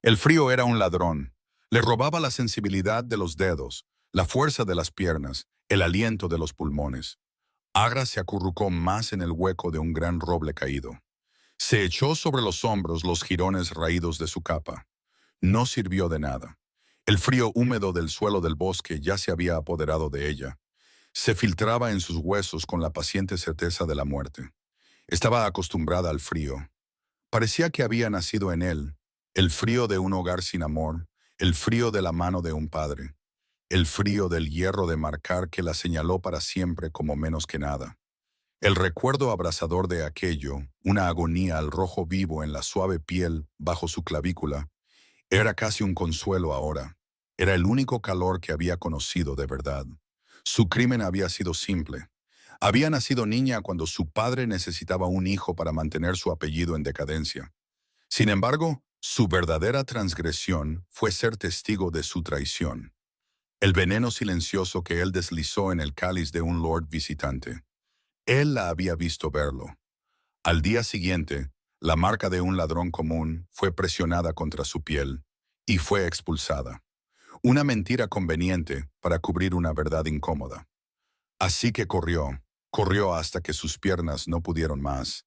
El frío era un ladrón. Le robaba la sensibilidad de los dedos, la fuerza de las piernas, el aliento de los pulmones. Agra se acurrucó más en el hueco de un gran roble caído. Se echó sobre los hombros los jirones raídos de su capa. No sirvió de nada. El frío húmedo del suelo del bosque ya se había apoderado de ella. Se filtraba en sus huesos con la paciente certeza de la muerte. Estaba acostumbrada al frío. Parecía que había nacido en él, el frío de un hogar sin amor, el frío de la mano de un padre, el frío del hierro de marcar que la señaló para siempre como menos que nada. El recuerdo abrasador de aquello, una agonía al rojo vivo en la suave piel bajo su clavícula, era casi un consuelo ahora. Era el único calor que había conocido de verdad. Su crimen había sido simple. Había nacido niña cuando su padre necesitaba un hijo para mantener su apellido en decadencia. Sin embargo, su verdadera transgresión fue ser testigo de su traición. El veneno silencioso que él deslizó en el cáliz de un lord visitante. Él la había visto verlo. Al día siguiente, la marca de un ladrón común fue presionada contra su piel y fue expulsada. Una mentira conveniente para cubrir una verdad incómoda. Así que corrió hasta que sus piernas no pudieron más,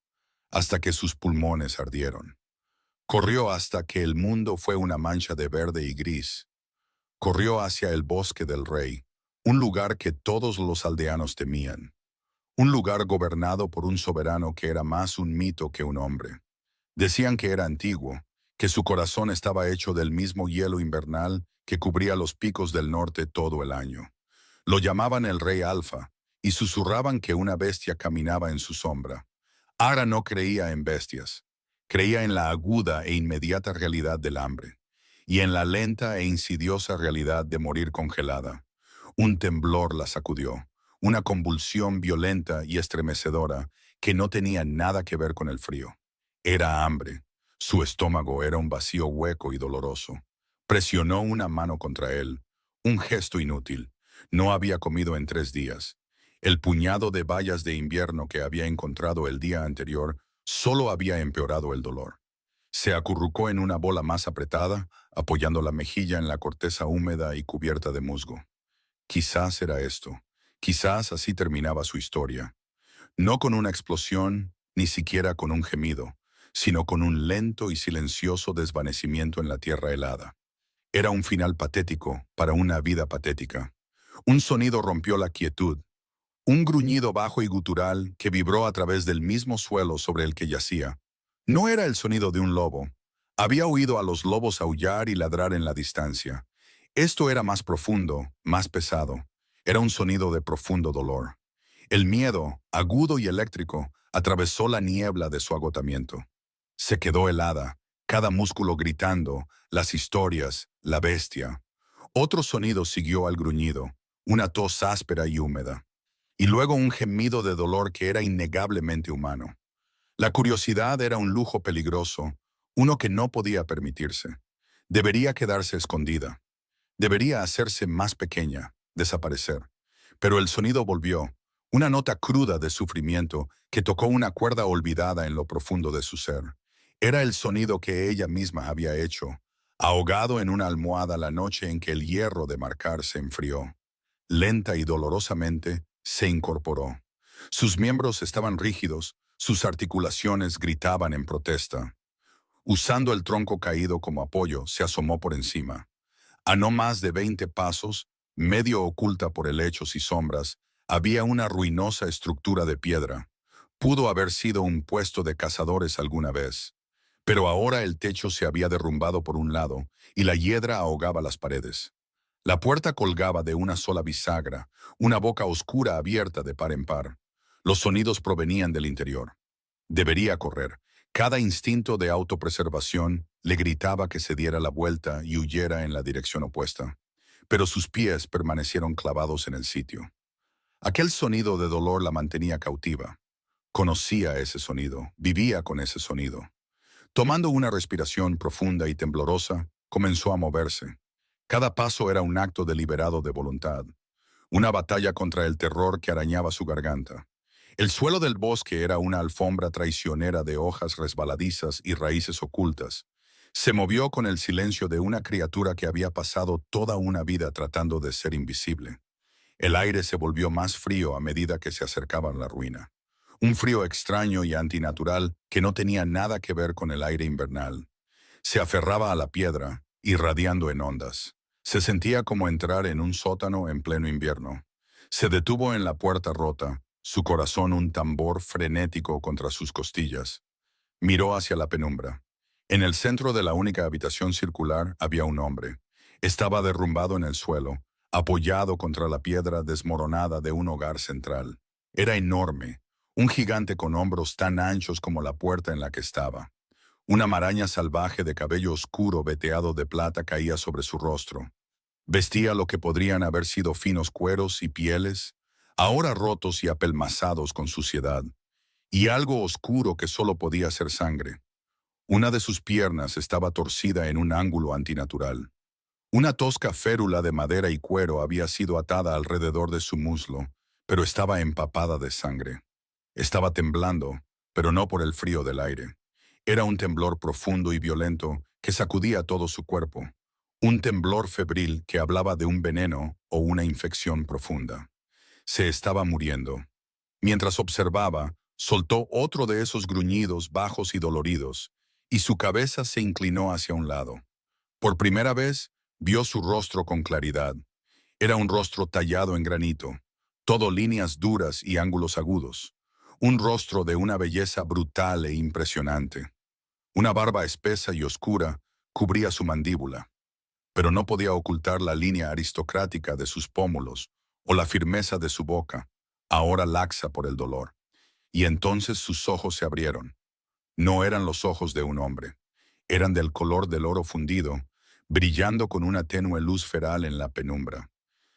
hasta que sus pulmones ardieron. Corrió hasta que el mundo fue una mancha de verde y gris. Corrió hacia el bosque del rey, un lugar que todos los aldeanos temían. Un lugar gobernado por un soberano que era más un mito que un hombre. Decían que era antiguo, que su corazón estaba hecho del mismo hielo invernal que cubría los picos del norte todo el año. Lo llamaban el Rey Alfa, y susurraban que una bestia caminaba en su sombra. Ara no creía en bestias. Creía en la aguda e inmediata realidad del hambre, y en la lenta e insidiosa realidad de morir congelada. Un temblor la sacudió, una convulsión violenta y estremecedora que no tenía nada que ver con el frío. Era hambre. Su estómago era un vacío hueco y doloroso. Presionó una mano contra él, un gesto inútil. No había comido en 3 días. El puñado de bayas de invierno que había encontrado el día anterior solo había empeorado el dolor. Se acurrucó en una bola más apretada, apoyando la mejilla en la corteza húmeda y cubierta de musgo. Quizás era esto. Quizás así terminaba su historia. No con una explosión, ni siquiera con un gemido, sino con un lento y silencioso desvanecimiento en la tierra helada. Era un final patético para una vida patética. Un sonido rompió la quietud, un gruñido bajo y gutural que vibró a través del mismo suelo sobre el que yacía. No era el sonido de un lobo. Había oído a los lobos aullar y ladrar en la distancia. Esto era más profundo, más pesado. Era un sonido de profundo dolor. El miedo, agudo y eléctrico, atravesó la niebla de su agotamiento. Se quedó helada, cada músculo gritando, las historias, la bestia. Otro sonido siguió al gruñido, una tos áspera y húmeda. Y luego un gemido de dolor que era innegablemente humano. La curiosidad era un lujo peligroso, uno que no podía permitirse. Debería quedarse escondida. Debería hacerse más pequeña, desaparecer. Pero el sonido volvió, una nota cruda de sufrimiento que tocó una cuerda olvidada en lo profundo de su ser. Era el sonido que ella misma había hecho, ahogado en una almohada la noche en que el hierro de marcar se enfrió. Lenta y dolorosamente, se incorporó. Sus miembros estaban rígidos, sus articulaciones gritaban en protesta. Usando el tronco caído como apoyo, se asomó por encima. A no más de 20 pasos, medio oculta por helechos y sombras, había una ruinosa estructura de piedra. Pudo haber sido un puesto de cazadores alguna vez. Pero ahora el techo se había derrumbado por un lado y la hiedra ahogaba las paredes. La puerta colgaba de una sola bisagra, una boca oscura abierta de par en par. Los sonidos provenían del interior. Debería correr. Cada instinto de autopreservación le gritaba que se diera la vuelta y huyera en la dirección opuesta. Pero sus pies permanecieron clavados en el sitio. Aquel sonido de dolor la mantenía cautiva. Conocía ese sonido, vivía con ese sonido. Tomando una respiración profunda y temblorosa, comenzó a moverse. Cada paso era un acto deliberado de voluntad, una batalla contra el terror que arañaba su garganta. El suelo del bosque era una alfombra traicionera de hojas resbaladizas y raíces ocultas. Se movió con el silencio de una criatura que había pasado toda una vida tratando de ser invisible. El aire se volvió más frío a medida que se acercaba a la ruina. Un frío extraño y antinatural que no tenía nada que ver con el aire invernal. Se aferraba a la piedra, irradiando en ondas. Se sentía como entrar en un sótano en pleno invierno. Se detuvo en la puerta rota, su corazón un tambor frenético contra sus costillas. Miró hacia la penumbra. En el centro de la única habitación circular había un hombre. Estaba derrumbado en el suelo, apoyado contra la piedra desmoronada de un hogar central. Era enorme, un gigante con hombros tan anchos como la puerta en la que estaba. Una maraña salvaje de cabello oscuro veteado de plata caía sobre su rostro. Vestía lo que podrían haber sido finos cueros y pieles, ahora rotos y apelmazados con suciedad, y algo oscuro que solo podía ser sangre. Una de sus piernas estaba torcida en un ángulo antinatural. Una tosca férula de madera y cuero había sido atada alrededor de su muslo, pero estaba empapada de sangre. Estaba temblando, pero no por el frío del aire. Era un temblor profundo y violento que sacudía todo su cuerpo. Un temblor febril que hablaba de un veneno o una infección profunda. Se estaba muriendo. Mientras observaba, soltó otro de esos gruñidos bajos y doloridos, y su cabeza se inclinó hacia un lado. Por primera vez, vio su rostro con claridad. Era un rostro tallado en granito, todo líneas duras y ángulos agudos. Un rostro de una belleza brutal e impresionante. Una barba espesa y oscura cubría su mandíbula, pero no podía ocultar la línea aristocrática de sus pómulos o la firmeza de su boca, ahora laxa por el dolor. Y entonces sus ojos se abrieron. No eran los ojos de un hombre. Eran del color del oro fundido, brillando con una tenue luz feral en la penumbra.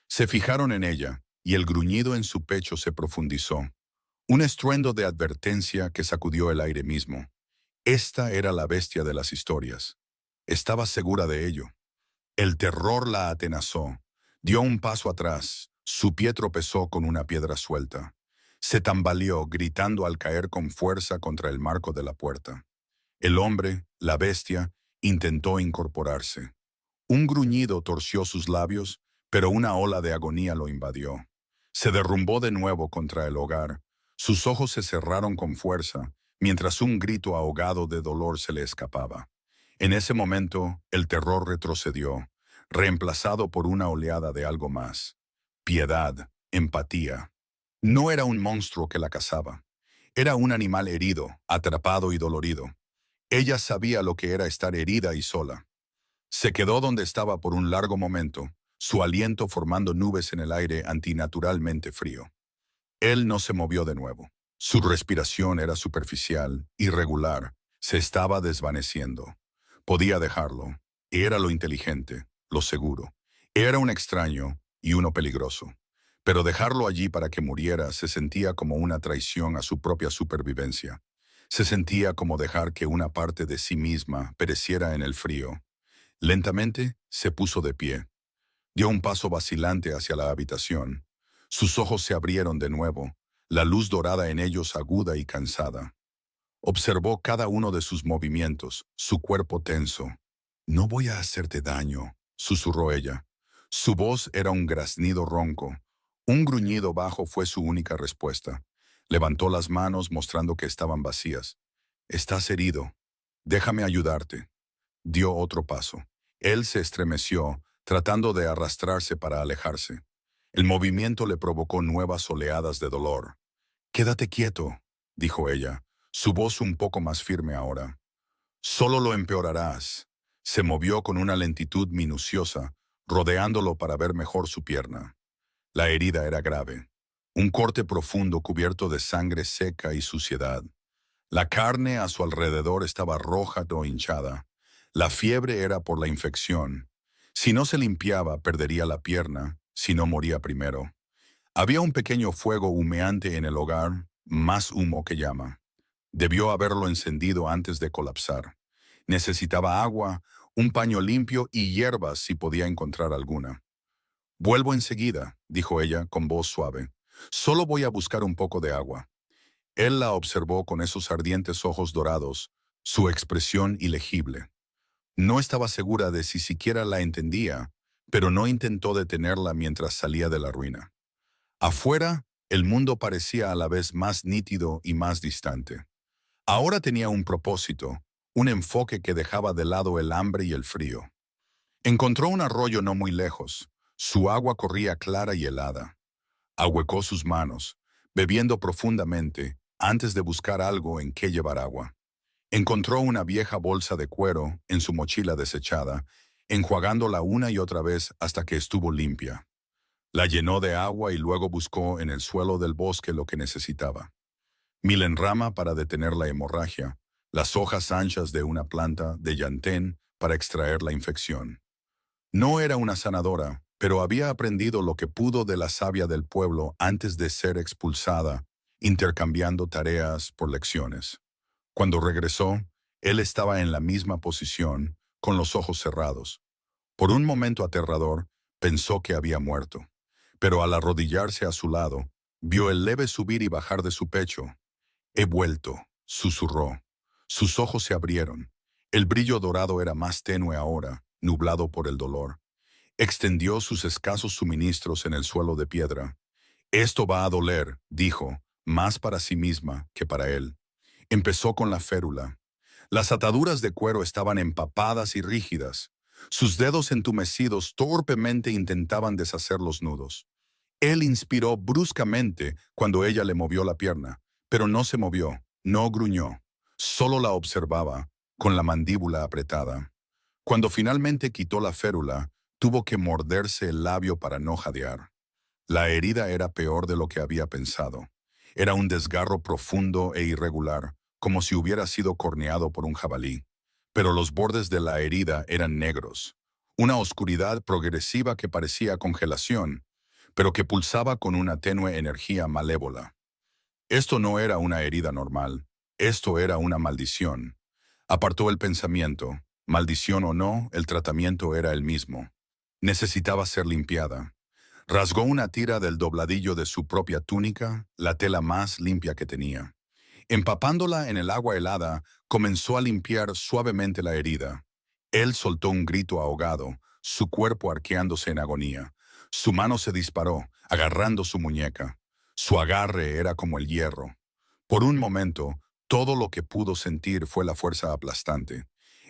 Se fijaron en ella, y el gruñido en su pecho se profundizó. Un estruendo de advertencia que sacudió el aire mismo. Esta era la bestia de las historias. Estaba segura de ello. El terror la atenazó. Dio un paso atrás. Su pie tropezó con una piedra suelta. Se tambaleó, gritando al caer con fuerza contra el marco de la puerta. El hombre, la bestia, intentó incorporarse. Un gruñido torció sus labios, pero una ola de agonía lo invadió. Se derrumbó de nuevo contra el hogar. Sus ojos se cerraron con fuerza, mientras un grito ahogado de dolor se le escapaba. En ese momento, el terror retrocedió, reemplazado por una oleada de algo más. Piedad, empatía. No era un monstruo que la cazaba. Era un animal herido, atrapado y dolorido. Ella sabía lo que era estar herida y sola. Se quedó donde estaba por un largo momento, su aliento formando nubes en el aire antinaturalmente frío. Él no se movió de nuevo. Su respiración era superficial, irregular, se estaba desvaneciendo. Podía dejarlo. Era lo inteligente, lo seguro. Era un extraño y uno peligroso. Pero dejarlo allí para que muriera se sentía como una traición a su propia supervivencia. Se sentía como dejar que una parte de sí misma pereciera en el frío. Lentamente se puso de pie. Dio un paso vacilante hacia la habitación. Sus ojos se abrieron de nuevo, la luz dorada en ellos aguda y cansada. Observó cada uno de sus movimientos, su cuerpo tenso. «No voy a hacerte daño», susurró ella. Su voz era un graznido ronco. Un gruñido bajo fue su única respuesta. Levantó las manos mostrando que estaban vacías. «Estás herido. Déjame ayudarte». Dio otro paso. Él se estremeció, tratando de arrastrarse para alejarse. El movimiento le provocó nuevas oleadas de dolor. «Quédate quieto», dijo ella, su voz un poco más firme ahora. «Solo lo empeorarás». Se movió con una lentitud minuciosa, rodeándolo para ver mejor su pierna. La herida era grave. Un corte profundo cubierto de sangre seca y suciedad. La carne a su alrededor estaba roja o hinchada. La fiebre era por la infección. Si no se limpiaba, perdería la pierna, si no moría primero. Había un pequeño fuego humeante en el hogar, más humo que llama. Debió haberlo encendido antes de colapsar. Necesitaba agua, un paño limpio y hierbas si podía encontrar alguna. «Vuelvo enseguida», dijo ella con voz suave. «Solo voy a buscar un poco de agua». Él la observó con esos ardientes ojos dorados, su expresión ilegible. No estaba segura de si siquiera la entendía, pero no intentó detenerla mientras salía de la ruina. Afuera, el mundo parecía a la vez más nítido y más distante. Ahora tenía un propósito, un enfoque que dejaba de lado el hambre y el frío. Encontró un arroyo no muy lejos. Su agua corría clara y helada. Ahuecó sus manos, bebiendo profundamente, antes de buscar algo en qué llevar agua. Encontró una vieja bolsa de cuero en su mochila desechada, enjuagándola una y otra vez hasta que estuvo limpia. La llenó de agua y luego buscó en el suelo del bosque lo que necesitaba. Milenrama para detener la hemorragia, las hojas anchas de una planta de llantén para extraer la infección. No era una sanadora, pero había aprendido lo que pudo de la savia del pueblo antes de ser expulsada, intercambiando tareas por lecciones. Cuando regresó, él estaba en la misma posición, con los ojos cerrados. Por un momento aterrador, pensó que había muerto, pero al arrodillarse a su lado, vio el leve subir y bajar de su pecho. «He vuelto», susurró. Sus ojos se abrieron. El brillo dorado era más tenue ahora, nublado por el dolor. Extendió sus escasos suministros en el suelo de piedra. «Esto va a doler», dijo, más para sí misma que para él. Empezó con la férula. Las ataduras de cuero estaban empapadas y rígidas. Sus dedos entumecidos torpemente intentaban deshacer los nudos. Él inspiró bruscamente cuando ella le movió la pierna, pero no se movió, no gruñó. Solo la observaba, con la mandíbula apretada. Cuando finalmente quitó la férula, tuvo que morderse el labio para no jadear. La herida era peor de lo que había pensado. Era un desgarro profundo e irregular, como si hubiera sido corneado por un jabalí. Pero los bordes de la herida eran negros. Una oscuridad progresiva que parecía congelación, pero que pulsaba con una tenue energía malévola. Esto no era una herida normal. Esto era una maldición. Apartó el pensamiento. Maldición o no, el tratamiento era el mismo. Necesitaba ser limpiada. Rasgó una tira del dobladillo de su propia túnica, la tela más limpia que tenía. Empapándola en el agua helada, comenzó a limpiar suavemente la herida. Él soltó un grito ahogado, su cuerpo arqueándose en agonía. Su mano se disparó, agarrando su muñeca. Su agarre era como el hierro. Por un momento, todo lo que pudo sentir fue la fuerza aplastante,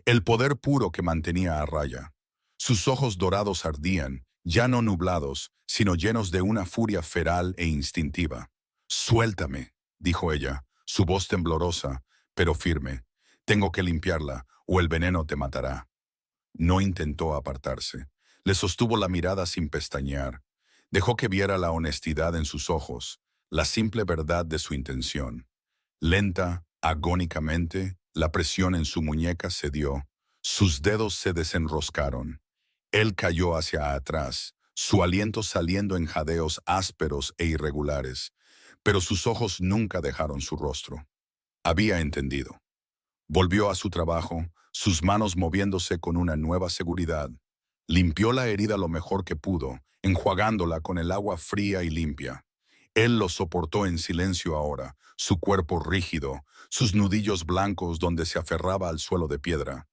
el poder puro que mantenía a raya. Sus ojos dorados ardían, ya no nublados, sino llenos de una furia feral e instintiva. «Suéltame», dijo ella, su voz temblorosa, pero firme. «Tengo que limpiarla, o el veneno te matará». No intentó apartarse. Le sostuvo la mirada sin pestañear. Dejó que viera la honestidad en sus ojos, la simple verdad de su intención. Lenta, agónicamente, la presión en su muñeca cedió. Sus dedos se desenroscaron. Él cayó hacia atrás, su aliento saliendo en jadeos ásperos e irregulares, pero sus ojos nunca dejaron su rostro. Había entendido. Volvió a su trabajo, sus manos moviéndose con una nueva seguridad. Limpió la herida lo mejor que pudo, enjuagándola con el agua fría y limpia. Él lo soportó en silencio ahora, su cuerpo rígido, sus nudillos blancos donde se aferraba al suelo de piedra.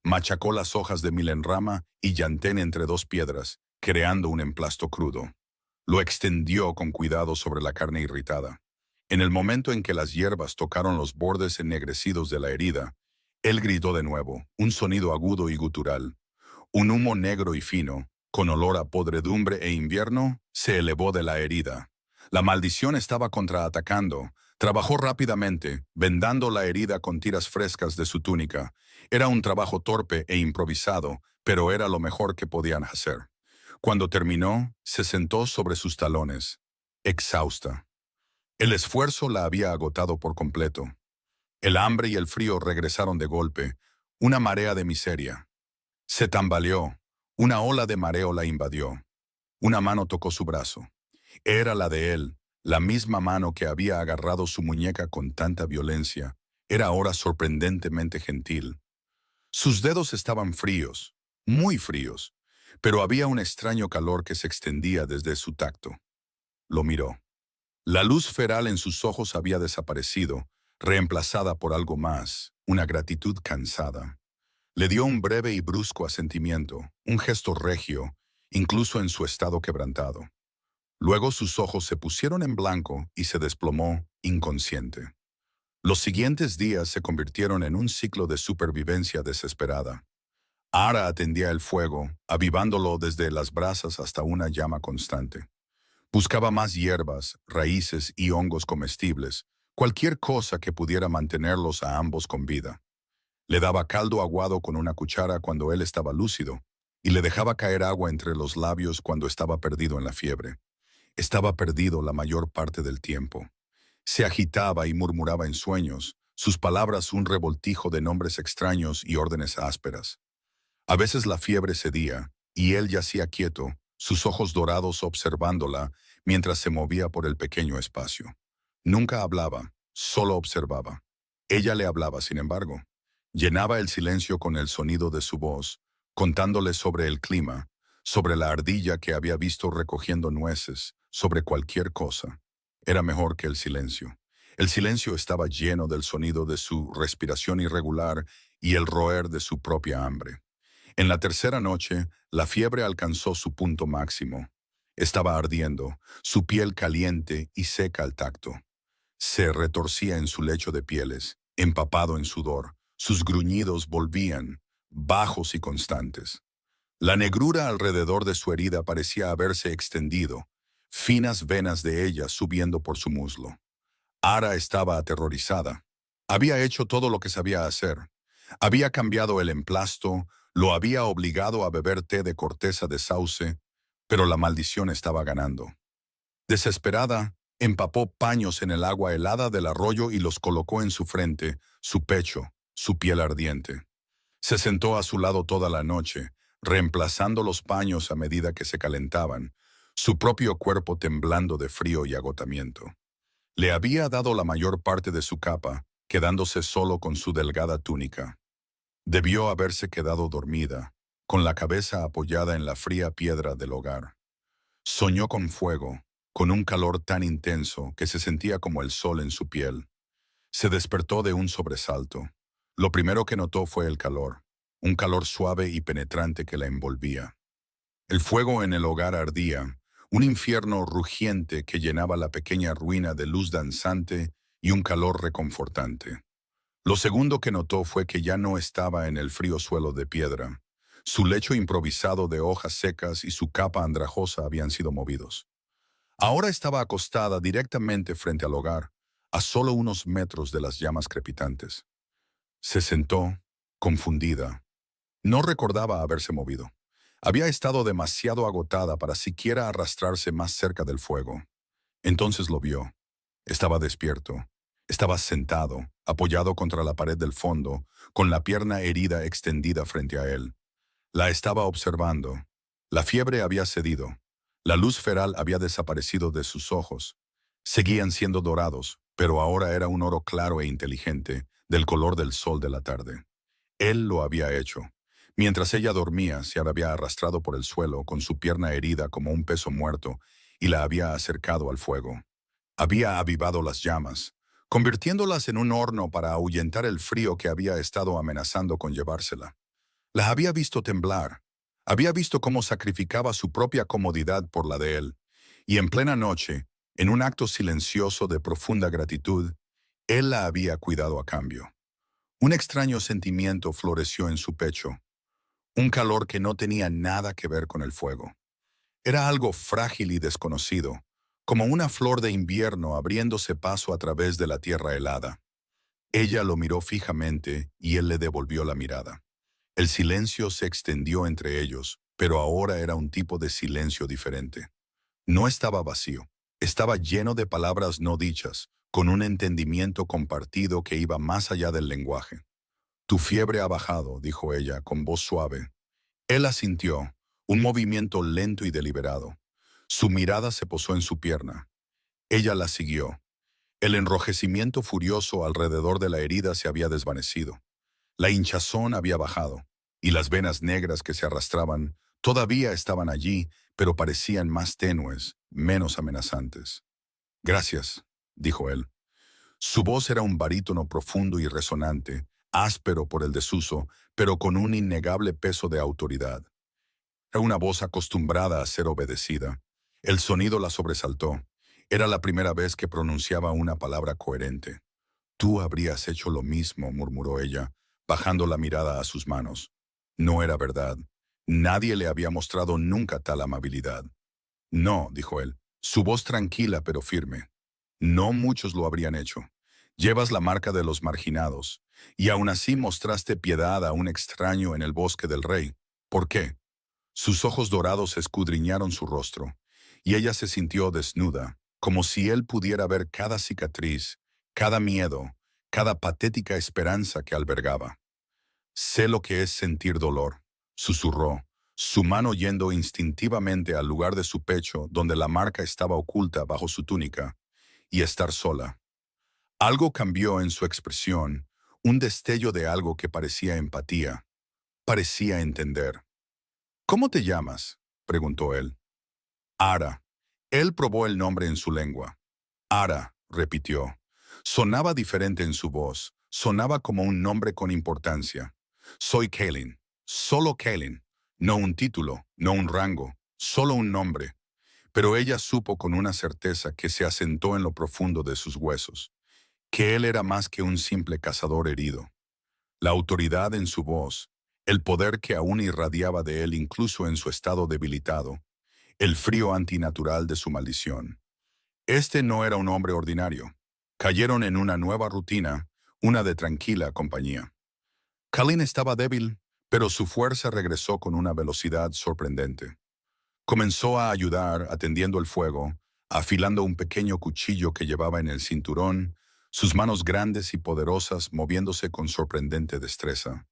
Machacó las hojas de milenrama y llantén entre dos piedras, creando un emplasto crudo. Lo extendió con cuidado sobre la carne irritada. En el momento en que las hierbas tocaron los bordes ennegrecidos de la herida, él gritó de nuevo, un sonido agudo y gutural. Un humo negro y fino, con olor a podredumbre e invierno, se elevó de la herida. La maldición estaba contraatacando. Trabajó rápidamente, vendando la herida con tiras frescas de su túnica. Era un trabajo torpe e improvisado, pero era lo mejor que podían hacer. Cuando terminó, se sentó sobre sus talones, exhausta. El esfuerzo la había agotado por completo. El hambre y el frío regresaron de golpe, una marea de miseria. Se tambaleó, una ola de mareo la invadió. Una mano tocó su brazo. Era la de él, la misma mano que había agarrado su muñeca con tanta violencia. Era ahora sorprendentemente gentil. Sus dedos estaban fríos, muy fríos, pero había un extraño calor que se extendía desde su tacto. Lo miró. La luz feral en sus ojos había desaparecido, reemplazada por algo más, una gratitud cansada. Le dio un breve y brusco asentimiento, un gesto regio, incluso en su estado quebrantado. Luego sus ojos se pusieron en blanco y se desplomó inconsciente. Los siguientes días se convirtieron en un ciclo de supervivencia desesperada. Ara atendía el fuego, avivándolo desde las brasas hasta una llama constante. Buscaba más hierbas, raíces y hongos comestibles, cualquier cosa que pudiera mantenerlos a ambos con vida. Le daba caldo aguado con una cuchara cuando él estaba lúcido, y le dejaba caer agua entre los labios cuando estaba perdido en la fiebre. Estaba perdido la mayor parte del tiempo. Se agitaba y murmuraba en sueños, sus palabras un revoltijo de nombres extraños y órdenes ásperas. A veces la fiebre cedía, y él yacía quieto, sus ojos dorados observándola mientras se movía por el pequeño espacio. Nunca hablaba, solo observaba. Ella le hablaba, sin embargo. Llenaba el silencio con el sonido de su voz, contándole sobre el clima, sobre la ardilla que había visto recogiendo nueces, sobre cualquier cosa. Era mejor que el silencio. El silencio estaba lleno del sonido de su respiración irregular y el roer de su propia hambre. En la tercera noche, la fiebre alcanzó su punto máximo. Estaba ardiendo, su piel caliente y seca al tacto. Se retorcía en su lecho de pieles, empapado en sudor. Sus gruñidos volvían, bajos y constantes. La negrura alrededor de su herida parecía haberse extendido, finas venas de ella subiendo por su muslo. Ara estaba aterrorizada. Había hecho todo lo que sabía hacer. Había cambiado el emplasto, lo había obligado a beber té de corteza de sauce, pero la maldición estaba ganando. Desesperada, empapó paños en el agua helada del arroyo y los colocó en su frente, su pecho, su piel ardiente. Se sentó a su lado toda la noche, reemplazando los paños a medida que se calentaban, su propio cuerpo temblando de frío y agotamiento. Le había dado la mayor parte de su capa, quedándose solo con su delgada túnica. Debió haberse quedado dormida, con la cabeza apoyada en la fría piedra del hogar. Soñó con fuego, con un calor tan intenso que se sentía como el sol en su piel. Se despertó de un sobresalto. Lo primero que notó fue el calor, un calor suave y penetrante que la envolvía. El fuego en el hogar ardía, un infierno rugiente que llenaba la pequeña ruina de luz danzante y un calor reconfortante. Lo segundo que notó fue que ya no estaba en el frío suelo de piedra. Su lecho improvisado de hojas secas y su capa andrajosa habían sido movidos. Ahora estaba acostada directamente frente al hogar, a solo unos metros de las llamas crepitantes. Se sentó, confundida. No recordaba haberse movido. Había estado demasiado agotada para siquiera arrastrarse más cerca del fuego. Entonces lo vio. Estaba despierto. Estaba sentado, apoyado contra la pared del fondo, con la pierna herida extendida frente a él. La estaba observando. La fiebre había cedido. La luz feral había desaparecido de sus ojos. Seguían siendo dorados, pero ahora era un oro claro e inteligente, del color del sol de la tarde. Él lo había hecho. Mientras ella dormía, se había arrastrado por el suelo con su pierna herida como un peso muerto y la había acercado al fuego. Había avivado las llamas, convirtiéndolas en un horno para ahuyentar el frío que había estado amenazando con llevársela. La había visto temblar. Había visto cómo sacrificaba su propia comodidad por la de él. Y en plena noche, en un acto silencioso de profunda gratitud, él la había cuidado a cambio. Un extraño sentimiento floreció en su pecho, un calor que no tenía nada que ver con el fuego. Era algo frágil y desconocido, como una flor de invierno abriéndose paso a través de la tierra helada. Ella lo miró fijamente y él le devolvió la mirada. El silencio se extendió entre ellos, pero ahora era un tipo de silencio diferente. No estaba vacío, estaba lleno de palabras no dichas, con un entendimiento compartido que iba más allá del lenguaje. «Tu fiebre ha bajado», dijo ella, con voz suave. Él asintió, un movimiento lento y deliberado. Su mirada se posó en su pierna. Ella la siguió. El enrojecimiento furioso alrededor de la herida se había desvanecido. La hinchazón había bajado, y las venas negras que se arrastraban todavía estaban allí, pero parecían más tenues, menos amenazantes. «Gracias», dijo él. Su voz era un barítono profundo y resonante, áspero por el desuso, pero con un innegable peso de autoridad. Era una voz acostumbrada a ser obedecida. El sonido la sobresaltó. Era la primera vez que pronunciaba una palabra coherente. Tú habrías hecho lo mismo, murmuró ella, bajando la mirada a sus manos. No era verdad. Nadie le había mostrado nunca tal amabilidad. No, dijo él, su voz tranquila pero firme. No muchos lo habrían hecho. Llevas la marca de los marginados, y aún así mostraste piedad a un extraño en el bosque del rey. ¿Por qué? Sus ojos dorados escudriñaron su rostro, y ella se sintió desnuda, como si él pudiera ver cada cicatriz, cada miedo, cada patética esperanza que albergaba. Sé lo que es sentir dolor, susurró, su mano yendo instintivamente al lugar de su pecho donde la marca estaba oculta bajo su túnica, y estar sola. Algo cambió en su expresión, un destello de algo que parecía empatía, parecía entender. ¿Cómo te llamas?, preguntó él. Ara. Él probó el nombre en su lengua. Ara, repitió. Sonaba diferente en su voz, sonaba como un nombre con importancia. Soy Kaelin, solo Kaelin, no un título, no un rango, solo un nombre. Pero ella supo con una certeza que se asentó en lo profundo de sus huesos, que él era más que un simple cazador herido. La autoridad en su voz, el poder que aún irradiaba de él incluso en su estado debilitado, el frío antinatural de su maldición. Este no era un hombre ordinario. Cayeron en una nueva rutina, una de tranquila compañía. Kalin estaba débil, pero su fuerza regresó con una velocidad sorprendente. Comenzó a ayudar atendiendo el fuego, afilando un pequeño cuchillo que llevaba en el cinturón, sus manos grandes y poderosas moviéndose con sorprendente destreza.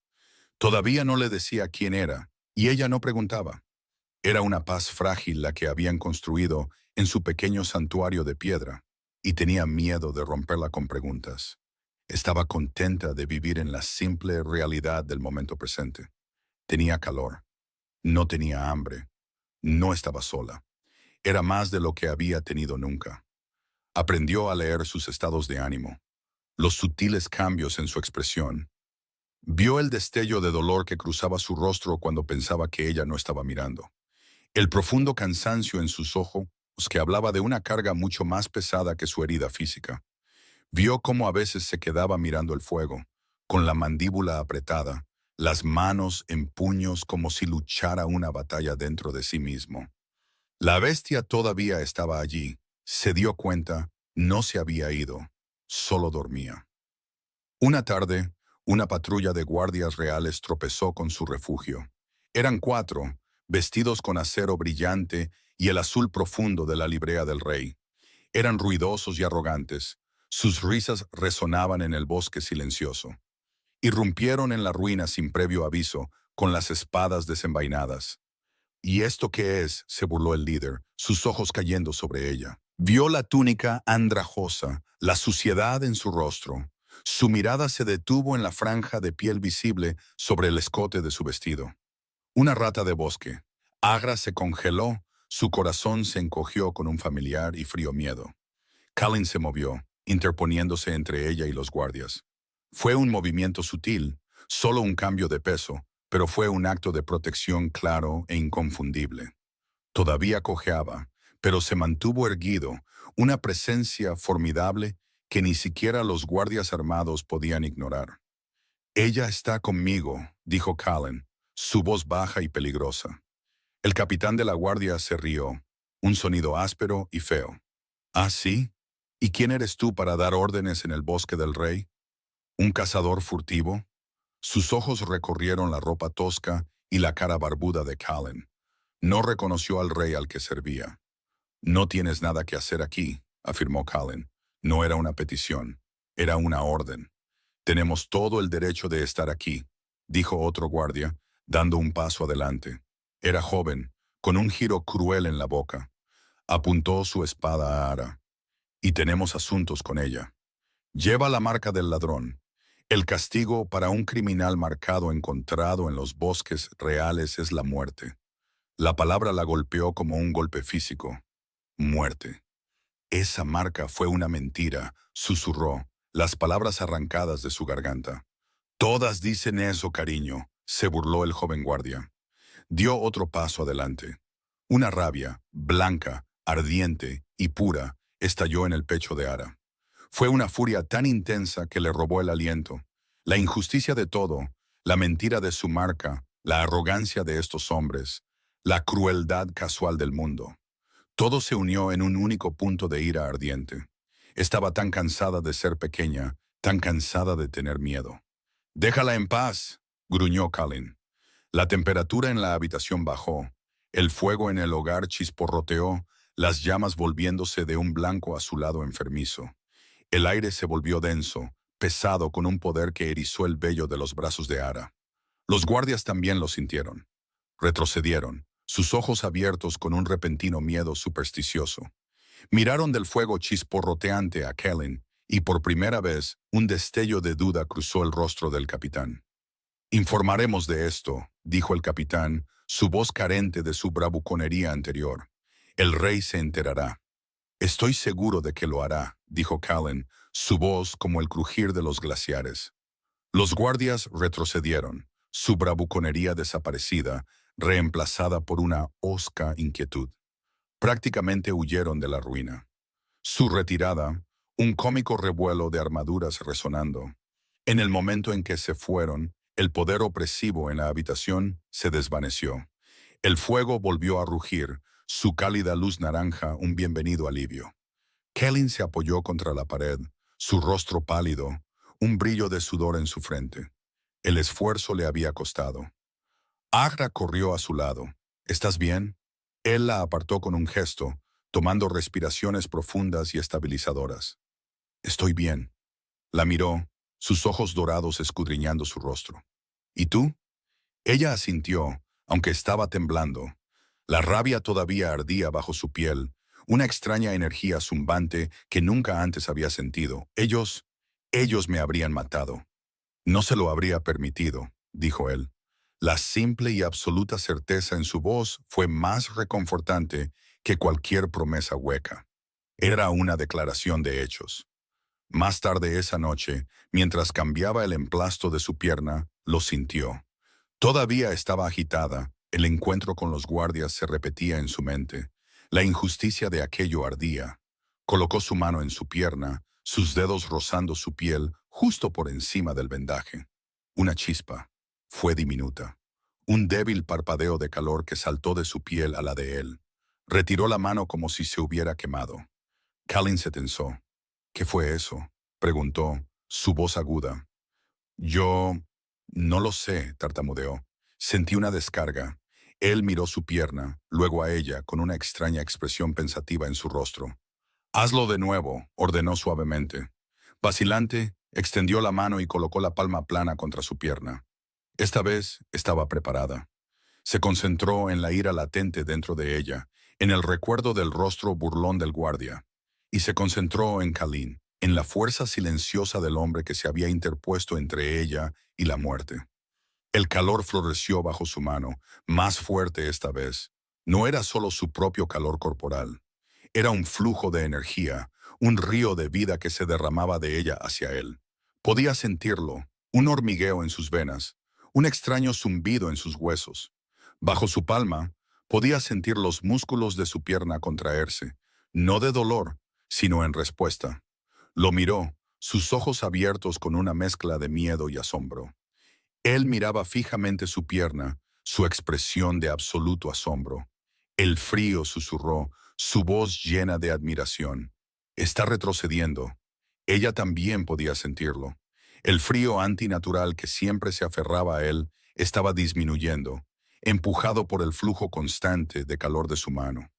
Todavía no le decía quién era, y ella no preguntaba. Era una paz frágil la que habían construido en su pequeño santuario de piedra, y tenía miedo de romperla con preguntas. Estaba contenta de vivir en la simple realidad del momento presente. Tenía calor, no tenía hambre, no estaba sola. Era más de lo que había tenido nunca. Aprendió a leer sus estados de ánimo, los sutiles cambios en su expresión. Vio el destello de dolor que cruzaba su rostro cuando pensaba que ella no estaba mirando. El profundo cansancio en sus ojos, que hablaba de una carga mucho más pesada que su herida física. Vio cómo a veces se quedaba mirando el fuego, con la mandíbula apretada, las manos en puños como si luchara una batalla dentro de sí mismo. La bestia todavía estaba allí. Se dio cuenta, no se había ido, solo dormía. Una tarde, una patrulla de guardias reales tropezó con su refugio. Eran 4, vestidos con acero brillante y el azul profundo de la librea del rey. Eran ruidosos y arrogantes. Sus risas resonaban en el bosque silencioso. Irrumpieron en la ruina sin previo aviso, con las espadas desenvainadas. ¿Y esto qué es?, se burló el líder, sus ojos cayendo sobre ella. Vio la túnica andrajosa, la suciedad en su rostro. Su mirada se detuvo en la franja de piel visible sobre el escote de su vestido. Una rata de bosque. Agra se congeló, su corazón se encogió con un familiar y frío miedo. Kalin se movió, interponiéndose entre ella y los guardias. Fue un movimiento sutil, solo un cambio de peso, pero fue un acto de protección claro e inconfundible. Todavía cojeaba, pero se mantuvo erguido, una presencia formidable que ni siquiera los guardias armados podían ignorar. «Ella está conmigo», dijo Kalin, su voz baja y peligrosa. El capitán de la guardia se rió, un sonido áspero y feo. «¿Ah, sí? ¿Y quién eres tú para dar órdenes en el bosque del rey? ¿Un cazador furtivo?» Sus ojos recorrieron la ropa tosca y la cara barbuda de Kalin. No reconoció al rey al que servía. «No tienes nada que hacer aquí», afirmó Kalin. No era una petición, era una orden. «Tenemos todo el derecho de estar aquí», dijo otro guardia, dando un paso adelante. Era joven, con un giro cruel en la boca. Apuntó su espada a Ara. «Y tenemos asuntos con ella. Lleva la marca del ladrón. El castigo para un criminal marcado encontrado en los bosques reales es la muerte». La palabra la golpeó como un golpe físico. Muerte. «Esa marca fue una mentira», susurró, las palabras arrancadas de su garganta. Todas dicen eso, cariño, se burló el joven guardia. Dio otro paso adelante. Una rabia, blanca, ardiente y pura, estalló en el pecho de Ara. Fue una furia tan intensa que le robó el aliento. La injusticia de todo, la mentira de su marca, la arrogancia de estos hombres, la crueldad casual del mundo. Todo se unió en un único punto de ira ardiente. Estaba tan cansada de ser pequeña, tan cansada de tener miedo. «Déjala en paz», gruñó Colin. La temperatura en la habitación bajó. El fuego en el hogar chisporroteó, las llamas volviéndose de un blanco azulado enfermizo. El aire se volvió denso, pesado con un poder que erizó el vello de los brazos de Ara. Los guardias también lo sintieron. Retrocedieron, sus ojos abiertos con un repentino miedo supersticioso. Miraron del fuego chisporroteante a Kellen, y por primera vez un destello de duda cruzó el rostro del capitán. «Informaremos de esto», dijo el capitán, su voz carente de su bravuconería anterior. «El rey se enterará». «Estoy seguro de que lo hará», dijo Callan, su voz como el crujir de los glaciares. Los guardias retrocedieron, su bravuconería desaparecida, reemplazada por una hosca inquietud. Prácticamente huyeron de la ruina. Su retirada, un cómico revuelo de armaduras resonando. En el momento en que se fueron, el poder opresivo en la habitación se desvaneció. El fuego volvió a rugir, su cálida luz naranja un bienvenido alivio. Kellen se apoyó contra la pared, su rostro pálido, un brillo de sudor en su frente. El esfuerzo le había costado. Agra corrió a su lado. «¿Estás bien?» Él la apartó con un gesto, tomando respiraciones profundas y estabilizadoras. «Estoy bien». La miró, sus ojos dorados escudriñando su rostro. «¿Y tú?» Ella asintió, aunque estaba temblando. La rabia todavía ardía bajo su piel, una extraña energía zumbante que nunca antes había sentido. Ellos me habrían matado. «No se lo habría permitido», dijo él. La simple y absoluta certeza en su voz fue más reconfortante que cualquier promesa hueca. Era una declaración de hechos. Más tarde esa noche, mientras cambiaba el emplasto de su pierna, lo sintió. Todavía estaba agitada, el encuentro con los guardias se repetía en su mente. La injusticia de aquello ardía. Colocó su mano en su pierna, sus dedos rozando su piel justo por encima del vendaje. Una chispa. Fue diminuta. Un débil parpadeo de calor que saltó de su piel a la de él. Retiró la mano como si se hubiera quemado. Colin se tensó. «¿Qué fue eso?», preguntó, su voz aguda. «Yo no lo sé», tartamudeó. Sentí una descarga. Él miró su pierna, luego a ella, con una extraña expresión pensativa en su rostro. «Hazlo de nuevo», ordenó suavemente. Vacilante, extendió la mano y colocó la palma plana contra su pierna. Esta vez estaba preparada. Se concentró en la ira latente dentro de ella, en el recuerdo del rostro burlón del guardia, y se concentró en Kalin, en la fuerza silenciosa del hombre que se había interpuesto entre ella y la muerte. El calor floreció bajo su mano, más fuerte esta vez. No era solo su propio calor corporal. Era un flujo de energía, un río de vida que se derramaba de ella hacia él. Podía sentirlo, un hormigueo en sus venas, un extraño zumbido en sus huesos. Bajo su palma, podía sentir los músculos de su pierna contraerse, no de dolor, sino en respuesta. Lo miró, sus ojos abiertos con una mezcla de miedo y asombro. Él miraba fijamente su pierna, su expresión de absoluto asombro. El frío susurró, su voz llena de admiración. «Está retrocediendo». Ella también podía sentirlo. El frío antinatural que siempre se aferraba a él estaba disminuyendo, empujado por el flujo constante de calor de su mano.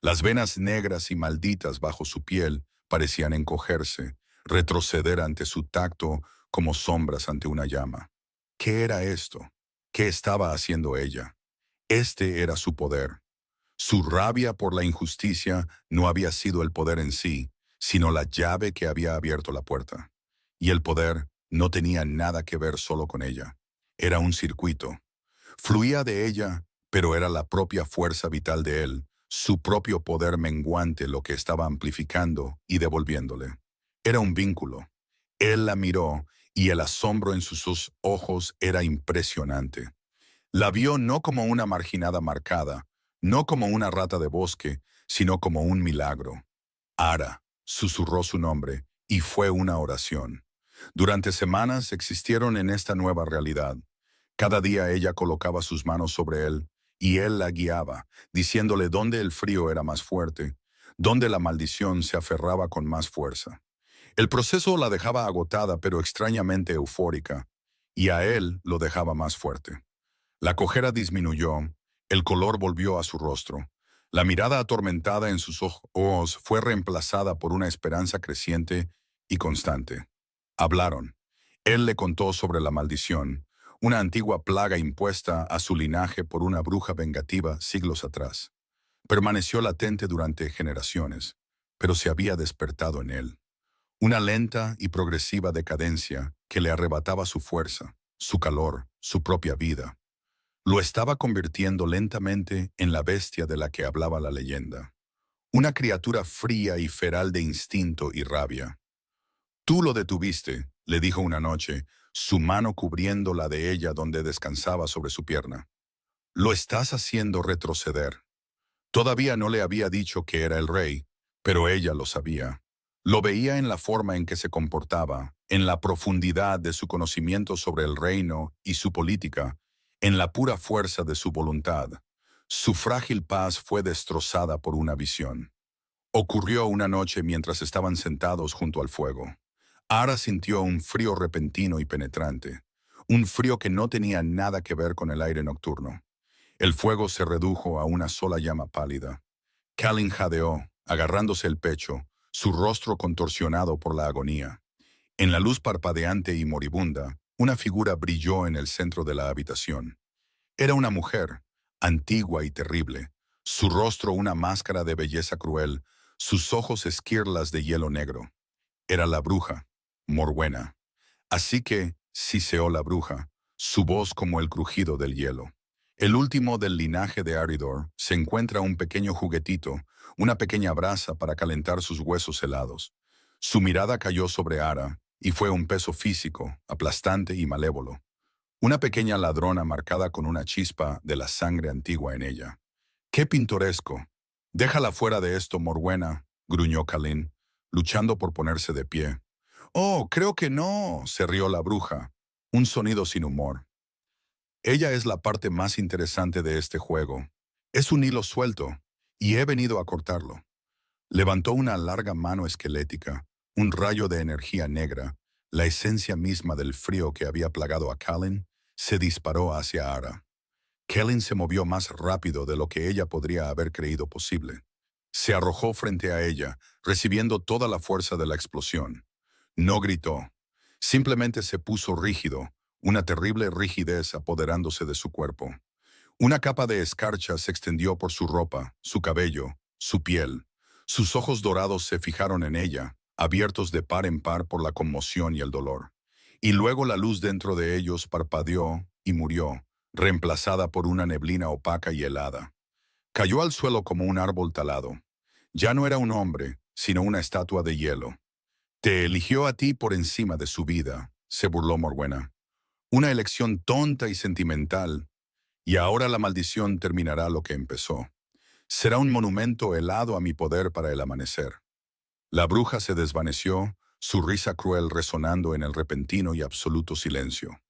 Las venas negras y malditas bajo su piel parecían encogerse, retroceder ante su tacto como sombras ante una llama. ¿Qué era esto? ¿Qué estaba haciendo ella? Este era su poder. Su rabia por la injusticia no había sido el poder en sí, sino la llave que había abierto la puerta. Y el poder no tenía nada que ver solo con ella. Era un circuito. Fluía de ella, pero era la propia fuerza vital de él, su propio poder menguante lo que estaba amplificando y devolviéndole. Era un vínculo. Él la miró y el asombro en sus ojos era impresionante. La vio no como una marginada marcada, no como una rata de bosque, sino como un milagro. Ara, susurró su nombre, y fue una oración. Durante semanas existieron en esta nueva realidad. Cada día ella colocaba sus manos sobre él, y él la guiaba, diciéndole dónde el frío era más fuerte, dónde la maldición se aferraba con más fuerza. El proceso la dejaba agotada pero extrañamente eufórica, y a él lo dejaba más fuerte. La cojera disminuyó, el color volvió a su rostro. La mirada atormentada en sus ojos fue reemplazada por una esperanza creciente y constante. Hablaron. Él le contó sobre la maldición, una antigua plaga impuesta a su linaje por una bruja vengativa siglos atrás. Permaneció latente durante generaciones, pero se había despertado en él. Una lenta y progresiva decadencia que le arrebataba su fuerza, su calor, su propia vida. Lo estaba convirtiendo lentamente en la bestia de la que hablaba la leyenda. Una criatura fría y feral de instinto y rabia. Tú lo detuviste, le dijo una noche, su mano cubriendo la de ella donde descansaba sobre su pierna. Lo estás haciendo retroceder. Todavía no le había dicho que era el rey, pero ella lo sabía. Lo veía en la forma en que se comportaba, en la profundidad de su conocimiento sobre el reino y su política, en la pura fuerza de su voluntad. Su frágil paz fue destrozada por una visión. Ocurrió una noche mientras estaban sentados junto al fuego. Ara sintió un frío repentino y penetrante, un frío que no tenía nada que ver con el aire nocturno. El fuego se redujo a una sola llama pálida. Callin jadeó, agarrándose el pecho, su rostro contorsionado por la agonía. En la luz parpadeante y moribunda, una figura brilló en el centro de la habitación. Era una mujer, antigua y terrible, su rostro una máscara de belleza cruel, sus ojos esquirlas de hielo negro. Era la bruja, Morwenna. Así que, siseó la bruja, su voz como el crujido del hielo. El último del linaje de Aridor se encuentra un pequeño juguetito, una pequeña brasa para calentar sus huesos helados. Su mirada cayó sobre Ara, y fue un peso físico, aplastante y malévolo. Una pequeña ladrona marcada con una chispa de la sangre antigua en ella. ¡Qué pintoresco! Déjala fuera de esto, Morwenna, gruñó Callin, luchando por ponerse de pie. Oh, creo que no, se rió la bruja, un sonido sin humor. Ella es la parte más interesante de este juego. Es un hilo suelto, y he venido a cortarlo. Levantó una larga mano esquelética, un rayo de energía negra, la esencia misma del frío que había plagado a Callin, se disparó hacia Ara. Callin se movió más rápido de lo que ella podría haber creído posible. Se arrojó frente a ella, recibiendo toda la fuerza de la explosión. No gritó. Simplemente se puso rígido, una terrible rigidez apoderándose de su cuerpo. Una capa de escarcha se extendió por su ropa, su cabello, su piel. Sus ojos dorados se fijaron en ella, abiertos de par en par por la conmoción y el dolor. Y luego la luz dentro de ellos parpadeó y murió, reemplazada por una neblina opaca y helada. Cayó al suelo como un árbol talado. Ya no era un hombre, sino una estatua de hielo. Te eligió a ti por encima de su vida, se burló Morwenna. Una elección tonta y sentimental, y ahora la maldición terminará lo que empezó. Será un monumento helado a mi poder para el amanecer. La bruja se desvaneció, su risa cruel resonando en el repentino y absoluto silencio.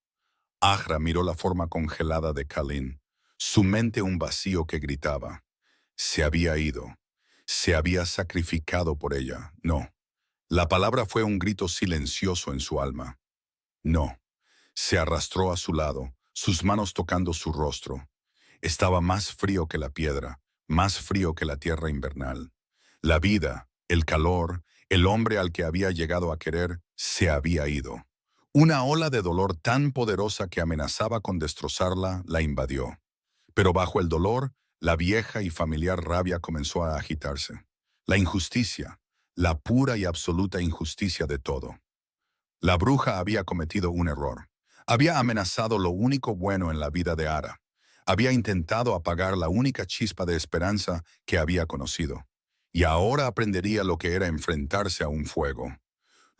Ahra miró la forma congelada de Callin, su mente un vacío que gritaba. Se había ido. Se había sacrificado por ella. No. La palabra fue un grito silencioso en su alma. No. Se arrastró a su lado, sus manos tocando su rostro. Estaba más frío que la piedra, más frío que la tierra invernal. La vida, el calor, el hombre al que había llegado a querer, se había ido. Una ola de dolor tan poderosa que amenazaba con destrozarla la invadió. Pero bajo el dolor, la vieja y familiar rabia comenzó a agitarse. La injusticia, la pura y absoluta injusticia de todo. La bruja había cometido un error. Había amenazado lo único bueno en la vida de Ara. Había intentado apagar la única chispa de esperanza que había conocido. Y ahora aprendería lo que era enfrentarse a un fuego.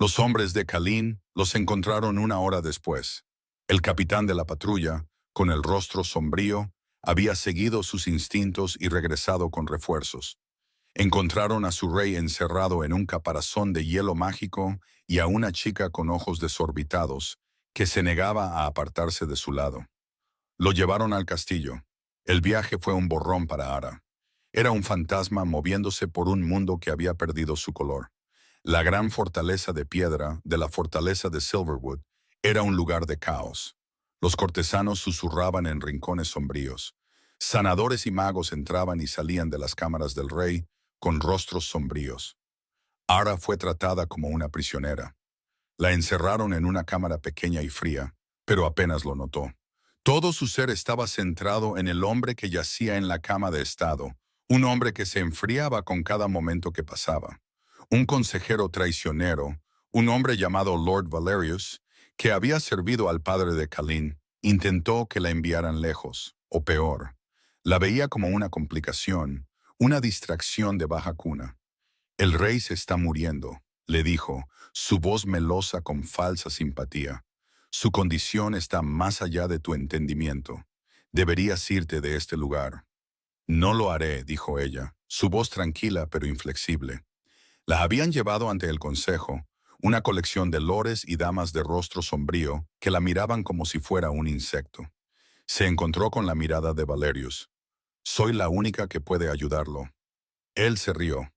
Los hombres de Kalin los encontraron una hora después. El capitán de la patrulla, con el rostro sombrío, había seguido sus instintos y regresado con refuerzos. Encontraron a su rey encerrado en un caparazón de hielo mágico y a una chica con ojos desorbitados que se negaba a apartarse de su lado. Lo llevaron al castillo. El viaje fue un borrón para Ara. Era un fantasma moviéndose por un mundo que había perdido su color. La gran fortaleza de piedra de la fortaleza de Silverwood era un lugar de caos. Los cortesanos susurraban en rincones sombríos. Sanadores y magos entraban y salían de las cámaras del rey con rostros sombríos. Ara fue tratada como una prisionera. La encerraron en una cámara pequeña y fría, pero apenas lo notó. Todo su ser estaba centrado en el hombre que yacía en la cama de estado, un hombre que se enfriaba con cada momento que pasaba. Un consejero traicionero, un hombre llamado Lord Valerius, que había servido al padre de Kalin, intentó que la enviaran lejos, o peor. La veía como una complicación, una distracción de baja cuna. El rey se está muriendo, le dijo, su voz melosa con falsa simpatía. Su condición está más allá de tu entendimiento. Deberías irte de este lugar. No lo haré, dijo ella, su voz tranquila pero inflexible. La habían llevado ante el consejo, una colección de lores y damas de rostro sombrío que la miraban como si fuera un insecto. Se encontró con la mirada de Valerius. Soy la única que puede ayudarlo. Él se rió.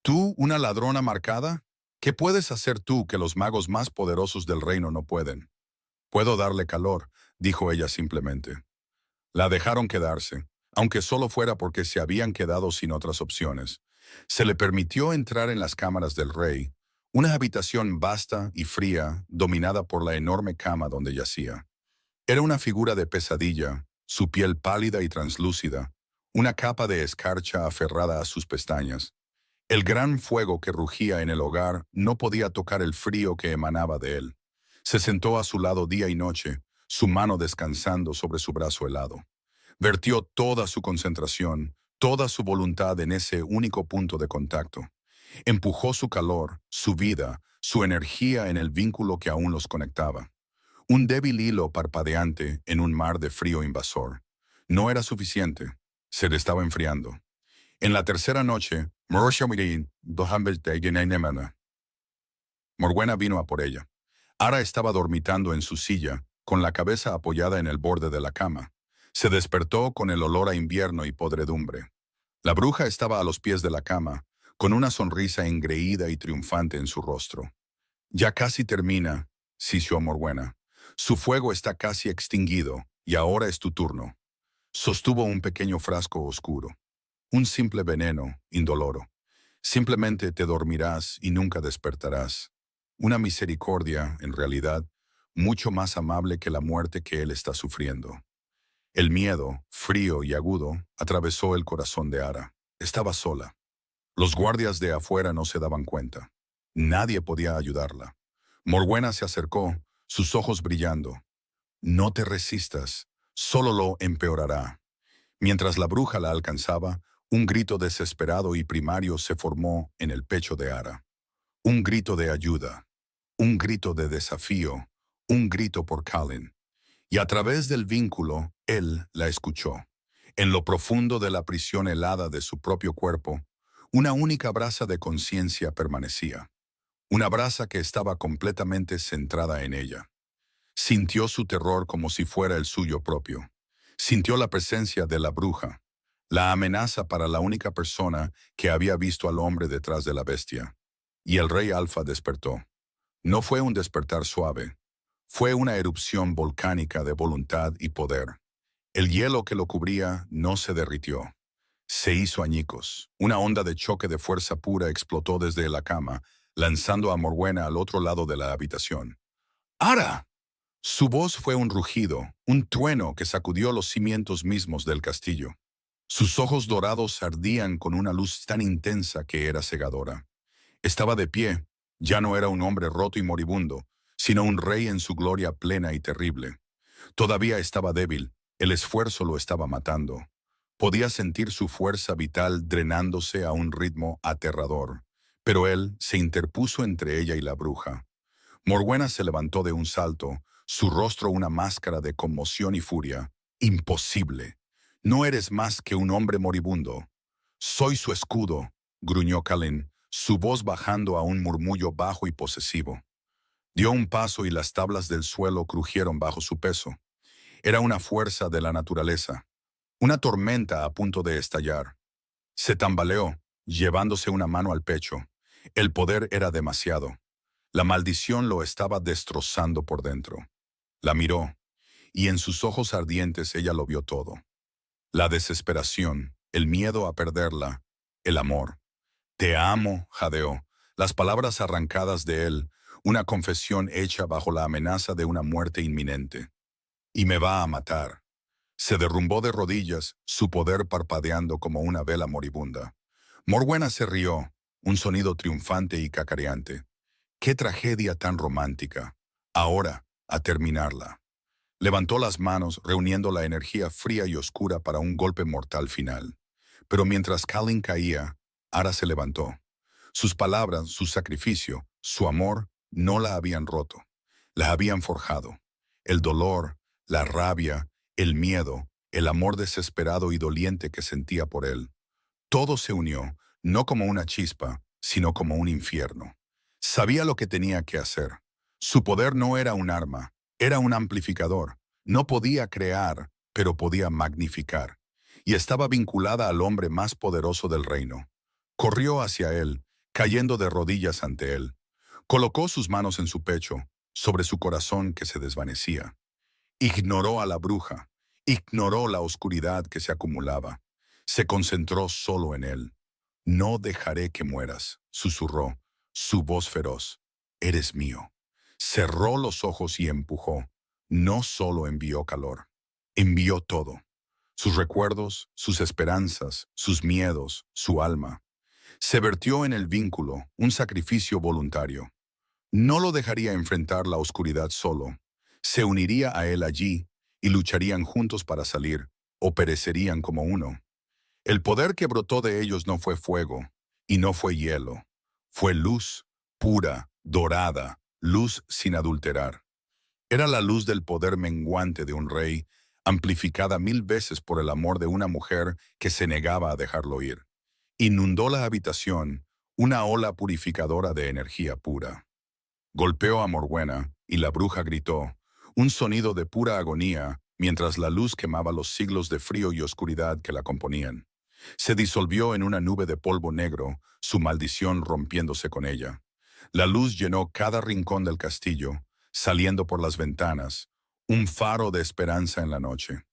¿Tú, una ladrona marcada? ¿Qué puedes hacer tú que los magos más poderosos del reino no pueden? Puedo darle calor, dijo ella simplemente. La dejaron quedarse, aunque solo fuera porque se habían quedado sin otras opciones. Se le permitió entrar en las cámaras del rey, una habitación vasta y fría, dominada por la enorme cama donde yacía. Era una figura de pesadilla, su piel pálida y translúcida, una capa de escarcha aferrada a sus pestañas. El gran fuego que rugía en el hogar no podía tocar el frío que emanaba de él. Se sentó a su lado día y noche, su mano descansando sobre su brazo helado. Vertió toda su concentración, toda su voluntad en ese único punto de contacto. Empujó su calor, su vida, su energía en el vínculo que aún los conectaba. Un débil hilo parpadeante en un mar de frío invasor. No era suficiente. Se le estaba enfriando. En la tercera noche, Morgana vino a por ella. Ara estaba dormitando en su silla, con la cabeza apoyada en el borde de la cama. Se despertó con el olor a invierno y podredumbre. La bruja estaba a los pies de la cama, con una sonrisa engreída y triunfante en su rostro. Ya casi termina, sisió Morgana. Su fuego está casi extinguido, y ahora es tu turno. Sostuvo un pequeño frasco oscuro. Un simple veneno, indoloro. Simplemente te dormirás y nunca despertarás. Una misericordia, en realidad, mucho más amable que la muerte que él está sufriendo. El miedo, frío y agudo, atravesó el corazón de Ara. Estaba sola. Los guardias de afuera no se daban cuenta. Nadie podía ayudarla. Morgana se acercó, sus ojos brillando. No te resistas, solo lo empeorará. Mientras la bruja la alcanzaba, un grito desesperado y primario se formó en el pecho de Ara. Un grito de ayuda, un grito de desafío, un grito por Kalin. Y a través del vínculo, él la escuchó. En lo profundo de la prisión helada de su propio cuerpo, una única brasa de conciencia permanecía. Una brasa que estaba completamente centrada en ella. Sintió su terror como si fuera el suyo propio. Sintió la presencia de la bruja, la amenaza para la única persona que había visto al hombre detrás de la bestia. Y el rey Alfa despertó. No fue un despertar suave. Fue una erupción volcánica de voluntad y poder. El hielo que lo cubría no se derritió. Se hizo añicos. Una onda de choque de fuerza pura explotó desde la cama, lanzando a Morgana al otro lado de la habitación. ¡Ara! Su voz fue un rugido, un trueno que sacudió los cimientos mismos del castillo. Sus ojos dorados ardían con una luz tan intensa que era cegadora. Estaba de pie. Ya no era un hombre roto y moribundo, sino un rey en su gloria plena y terrible. Todavía estaba débil, el esfuerzo lo estaba matando. Podía sentir su fuerza vital drenándose a un ritmo aterrador, Pero él se interpuso entre ella y la bruja. Morgana se levantó de un salto, su rostro una máscara de conmoción y furia. «Imposible. No eres más que un hombre moribundo». «Soy su escudo», gruñó Kalin, su voz bajando a un murmullo bajo y posesivo. Dio un paso y las tablas del suelo crujieron bajo su peso. Era una fuerza de la naturaleza, una tormenta a punto de estallar. Se tambaleó, llevándose una mano al pecho. El poder era demasiado. La maldición lo estaba destrozando por dentro. La miró, y en sus ojos ardientes ella lo vio todo. La desesperación, el miedo a perderla, el amor. «Te amo», jadeó, las palabras arrancadas de él, una confesión hecha bajo la amenaza de una muerte inminente. «Y me va a matar». Se derrumbó de rodillas, su poder parpadeando como una vela moribunda. Morgana se rió, un sonido triunfante y cacareante. «Qué tragedia tan romántica. Ahora, a terminarla». Levantó las manos, reuniendo la energía fría y oscura para un golpe mortal final. Pero mientras Kalin caía, Ara se levantó. Sus palabras, su sacrificio, su amor, no la habían roto. La habían forjado. El dolor, la rabia, el miedo, el amor desesperado y doliente que sentía por él. Todo se unió, no como una chispa, sino como un infierno. Sabía lo que tenía que hacer. Su poder no era un arma, era un amplificador. No podía crear, pero podía magnificar. Y estaba vinculada al hombre más poderoso del reino. Corrió hacia él, cayendo de rodillas ante él. Colocó sus manos en su pecho, sobre su corazón que se desvanecía. Ignoró a la bruja, ignoró la oscuridad que se acumulaba. Se concentró solo en él. «No dejaré que mueras», susurró, su voz feroz. «Eres mío». Cerró los ojos y empujó. No solo envió calor, envió todo. Sus recuerdos, sus esperanzas, sus miedos, su alma. Se vertió en el vínculo, un sacrificio voluntario. No lo dejaría enfrentar la oscuridad solo. Se uniría a él allí y lucharían juntos para salir, o perecerían como uno. El poder que brotó de ellos no fue fuego, y no fue hielo. Fue luz, pura, dorada, luz sin adulterar. Era la luz del poder menguante de un rey, amplificada 1000 veces por el amor de una mujer que se negaba a dejarlo ir. Inundó la habitación, una ola purificadora de energía pura. Golpeó a Morgana, y la bruja gritó, un sonido de pura agonía, mientras la luz quemaba los siglos de frío y oscuridad que la componían. Se disolvió en una nube de polvo negro, su maldición rompiéndose con ella. La luz llenó cada rincón del castillo, saliendo por las ventanas, un faro de esperanza en la noche.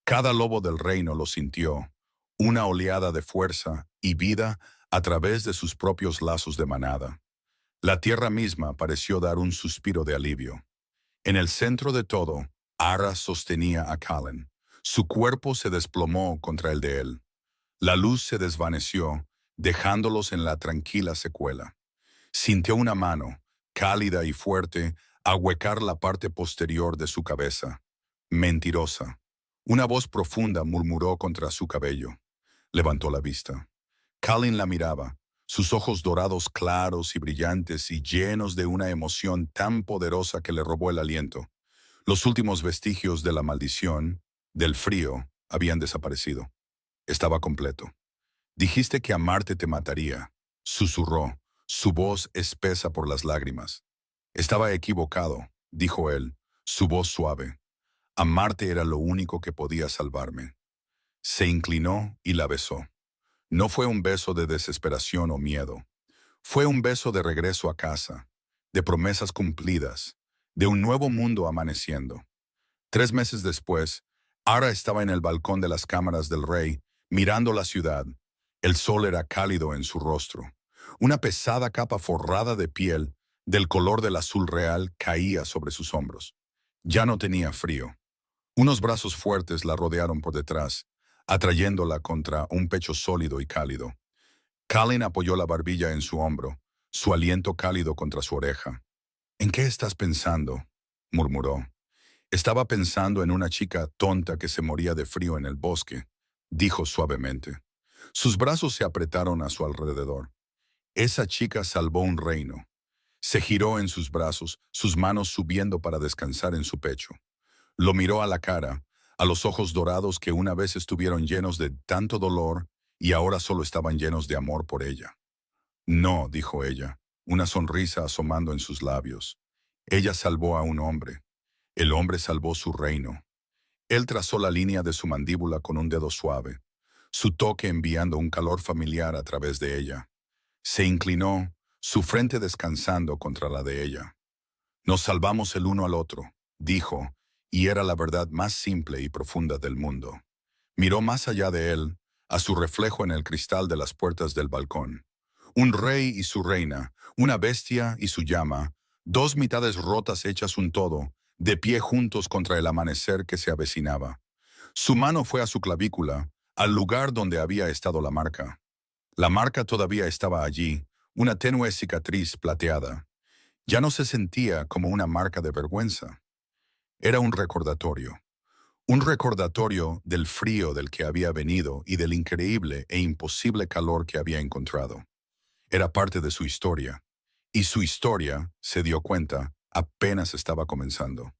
Cada lobo del reino lo sintió, una oleada de fuerza y vida a través de sus propios lazos de manada. La tierra misma pareció dar un suspiro de alivio. En el centro de todo, Ara sostenía a Kalin. Su cuerpo se desplomó contra el de él. La luz se desvaneció, dejándolos en la tranquila secuela. Sintió una mano, cálida y fuerte, ahuecar la parte posterior de su cabeza. «Mentirosa». Una voz profunda murmuró contra su cabello. Levantó la vista. Kalin la miraba, sus ojos dorados claros y brillantes y llenos de una emoción tan poderosa que le robó el aliento. Los últimos vestigios de la maldición, del frío, habían desaparecido. Estaba completo. «Dijiste que amarte te mataría», susurró, su voz espesa por las lágrimas. «Estaba equivocado», dijo él, su voz suave. «Amarte era lo único que podía salvarme». Se inclinó y la besó. No fue un beso de desesperación o miedo. Fue un beso de regreso a casa, de promesas cumplidas, de un nuevo mundo amaneciendo. 3 meses después, Ara estaba en el balcón de las cámaras del rey, mirando la ciudad. El sol era cálido en su rostro. Una pesada capa forrada de piel, del color del azul real, caía sobre sus hombros. Ya no tenía frío. Unos brazos fuertes la rodearon por detrás, atrayéndola contra un pecho sólido y cálido. Kalin apoyó la barbilla en su hombro, su aliento cálido contra su oreja. «¿En qué estás pensando?», murmuró. «Estaba pensando en una chica tonta que se moría de frío en el bosque», dijo suavemente. Sus brazos se apretaron a su alrededor. Esa chica salvó un reino. Se giró en sus brazos, sus manos subiendo para descansar en su pecho. Lo miró a la cara, a los ojos dorados que una vez estuvieron llenos de tanto dolor y ahora solo estaban llenos de amor por ella. No, dijo ella, una sonrisa asomando en sus labios. Ella salvó a un hombre. El hombre salvó su reino. Él trazó la línea de su mandíbula con un dedo suave, su toque enviando un calor familiar a través de ella. Se inclinó, su frente descansando contra la de ella. Nos salvamos el uno al otro, dijo, y era la verdad más simple y profunda del mundo. Miró más allá de él, a su reflejo en el cristal de las puertas del balcón. Un rey y su reina, una bestia y su llama, dos mitades rotas hechas un todo, de pie juntos contra el amanecer que se avecinaba. Su mano fue a su clavícula, al lugar donde había estado la marca. La marca todavía estaba allí, una tenue cicatriz plateada. Ya no se sentía como una marca de vergüenza. Era un recordatorio del frío del que había venido y del increíble e imposible calor que había encontrado. Era parte de su historia, y su historia, se dio cuenta, apenas estaba comenzando.